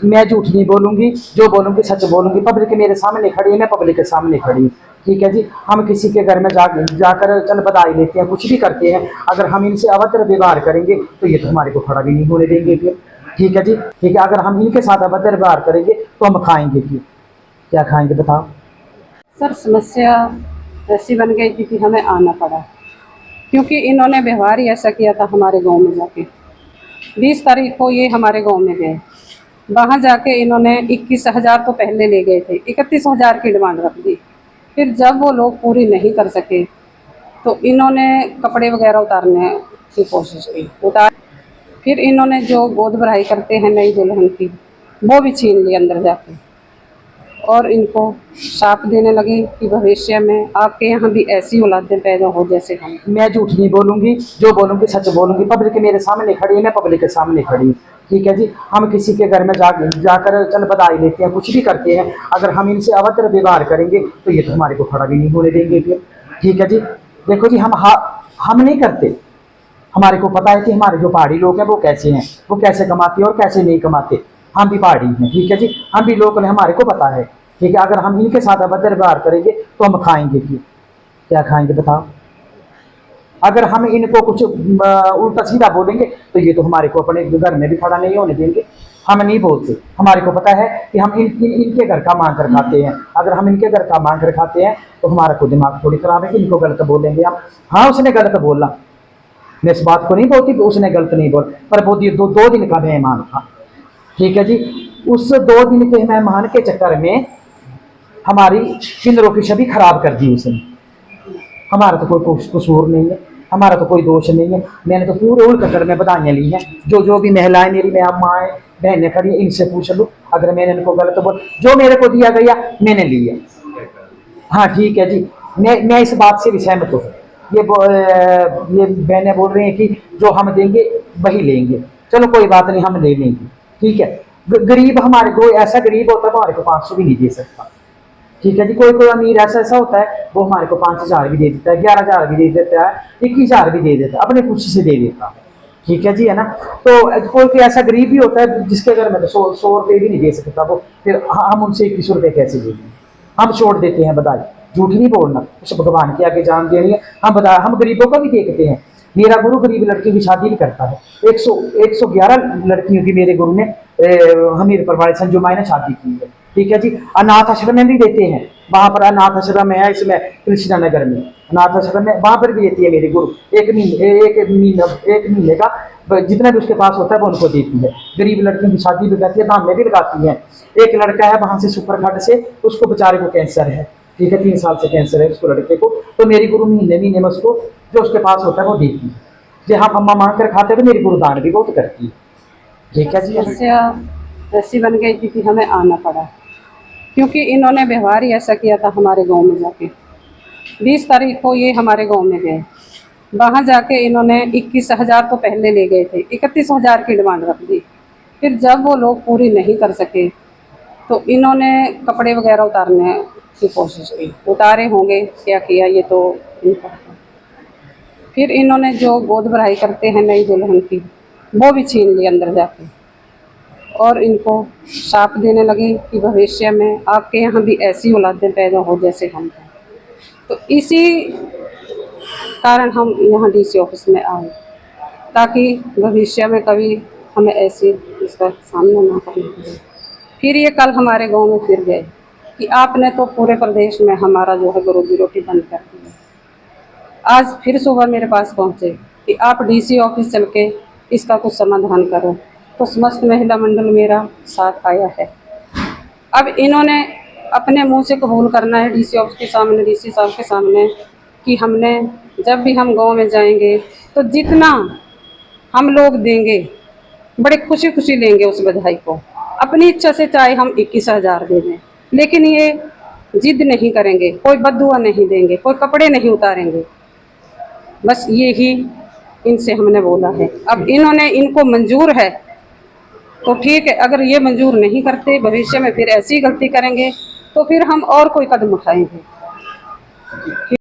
मैं झूठ नहीं बोलूंगी, जो बोलूंगी सच बोलूंगी। पब्लिक मेरे सामने खड़ी है, मैं पब्लिक के सामने खड़ी हूँ। ठीक है जी। हम किसी के घर में जाकर चल बधाई लेते हैं, कुछ भी करते हैं। अगर हम इनसे अभद्र व्यवहार करेंगे तो ये तो हमारे को खड़ा भी नहीं होने देंगे फिर। ठीक है जी। ठीक है, अगर हम इनके साथ अभद्र व्यवहार करेंगे तो हम खाएंगे फिर। क्या खाएंगे बताओ। सर समस्या ऐसी बन गई थी कि हमें आना पड़ा, क्योंकि इन्होंने व्यवहार ही ऐसा किया था। हमारे गांव में जाके 20 तारीख को ये हमारे गांव में गए। वहाँ जाके इन्होंने 21,000 तो पहले ले गए थे, 31,000 की डिमांड रख दी। फिर जब वो लोग पूरी नहीं कर सके तो इन्होंने कपड़े वगैरह उतारने की कोशिश की। फिर इन्होंने जो गोद भराई करते हैं नई दुल्हन की, वो भी छीन ली अंदर जाके, और इनको शाप देने लगे कि भविष्य में आपके यहाँ भी ऐसी औलादें पैदा हो जैसे हम। मैं झूठ नहीं बोलूंगी, जो बोलूंगी सच बोलूंगी। पब्लिक मेरे सामने खड़ी है, मैं पब्लिक के सामने खड़ी हूँ। ठीक है जी। हम किसी के घर में जाकर चल बधाई लेते हैं, कुछ भी करते हैं। अगर हम इनसे अभद्र व्यवहार करेंगे तो ये तो हमारे को खड़ा भी नहीं होने देंगे फिर। ठीक है जी। देखो जी, हम नहीं करते। हमारे को पता है कि हमारे जो पहाड़ी लोग हैं वो कैसे हैं, वो कैसे कमाते हैं और कैसे नहीं कमाते। हम भी पहाड़ी हैं। ठीक है जी। हम भी लोग हैं, हमारे को पता है। ठीक है, अगर हम इनके साथ अभद्र व्यवहार करेंगे तो हम खाएंगे फिर। क्या खाएंगे बताओ। अगर हम इनको कुछ उल्टा सीधा बोलेंगे तो ये तो हमारे को अपने घर में भी खड़ा नहीं होने देंगे। हम नहीं बोलते, हमारे को पता है कि हम इनके घर का मांग कर खाते हैं। अगर हम इनके घर का मांग कर खाते हैं तो हमारा को दिमाग थोड़ी खराब है कि इनको गलत बोलेंगे हम। हाँ, उसने गलत बोला, मैं इस बात को नहीं बोलती कि उसने गलत नहीं बोला, पर वो दो दिन का मेहमान था। ठीक है जी। उस 2 दिन के मेहमान के चक्कर में हमारी पिंदरों की छवि खराब कर दी उसने। हमारा तो कोई कसूर नहीं है, हमारा तो कोई दोष नहीं है। मैंने तो पूरे उल्ट कर में बधाइयाँ ली हैं। जो भी महिलाएं मेरी माएँ बहनें खड़ी हैं, इनसे पूछ लो। अगर मैंने इनको गलत बोल, जो मेरे को दिया गया मैंने लिया। हाँ ठीक है जी। मैं इस बात से भी सहमत हूँ। ये बहनें बोल रही हैं कि जो हम देंगे वही लेंगे। चलो कोई बात नहीं, हम ले लेंगे। ठीक है। गरीब हमारे को, ऐसा गरीब होता है वो हमारे को 500 भी नहीं दे सकता। ठीक है जी। कोई अमीर ऐसा होता है वो हमारे को 5,000 भी दे देता है, 11,000 भी दे देता है, 21,000 भी दे देता है, अपने खुशी से दे देता है। ठीक है जी, है ना। तो कोई ऐसा गरीब भी होता है जिसके घर में तो 100 रुपये भी नहीं दे सकता वो, फिर हम उनसे 21 रुपये कैसे देंगे। हम छोड़ देते हैं बधाई। झूठ नहीं बोलना, उस भगवान के आगे जान देनी है। हम गरीबों को भी देखते हैं। मेरा गुरु गरीब लड़कियों की शादी भी करता है। 111 लड़कियों की मेरे गुरु ने हमीर परवार संजू माई ने शादी की है। ठीक है जी। अनाथ आश्रम में भी देते हैं। वहां पर अनाथ आश्रम है, इसमें कृष्णा नगर में अनाथ आश्रम है, वहां पर भी देती है मेरी गुरु। एक महीने का जितना भी उसके पास होता है वो उनको देती है। गरीब लड़कियों की शादी भी करती है, दाम में भी लगाती है। एक लड़का है वहां से सुपरखंड से, उसको बेचारे को कैंसर है। ठीक है, 3 साल से कैंसर है उसको लड़के को। तो मेरी गुरु महीने में उसको जो उसके पास होता है वो देती है। जो हम अम्मा मांग कर खाते तो मेरी गुरु दान भी बहुत करती है। ठीक है जी। समस्या ऐसी बन गई थी कि हमें आना पड़ा, क्योंकि इन्होंने व्यवहार ही ऐसा किया था। हमारे गांव में जाके 20 तारीख को ये हमारे गांव में गए। वहाँ जाके इन्होंने 21,000 तो पहले ले गए थे, 31,000 की डिमांड रख दी। फिर जब वो लोग पूरी नहीं कर सके तो इन्होंने कपड़े वगैरह उतारने की कोशिश की। उतारे होंगे, क्या किया ये तो इनका। फिर इन्होंने जो गोद भराई करते हैं नई दुल्हन की, वो भी छीन ली अंदर जाके, और इनको शाप देने लगे कि भविष्य में आपके यहाँ भी ऐसी औलादें पैदा हो जैसे हम हैं। तो इसी कारण हम यहाँ डीसी ऑफिस में आए, ताकि भविष्य में कभी हमें ऐसी इसका सामना ना करना पड़े। फिर ये कल हमारे गांव में फिर गए कि आपने तो पूरे प्रदेश में हमारा जो है रोजी रोटी बंद कर दी है। आज फिर सुबह मेरे पास पहुँचे कि आप डीसी ऑफिस चल के इसका कुछ समाधान करो। तो समस्त महिला मंडल मेरा साथ आया है। अब इन्होंने अपने मुंह से कबूल करना है डीसी ऑफिस के सामने, डीसी साहब के सामने, कि हमने जब भी हम गांव में जाएंगे तो जितना हम लोग देंगे बड़े खुशी खुशी लेंगे उस बधाई को, अपनी इच्छा से, चाहे हम 21,000 दे दें। लेकिन ये जिद नहीं करेंगे, कोई बद्दुआ नहीं देंगे, कोई कपड़े नहीं उतारेंगे। बस ये ही इनसे हमने बोला है। अब इनको मंजूर है तो ठीक है, अगर ये मंजूर नहीं करते, भविष्य में फिर ऐसी गलती करेंगे तो फिर हम और कोई कदम उठाएंगे।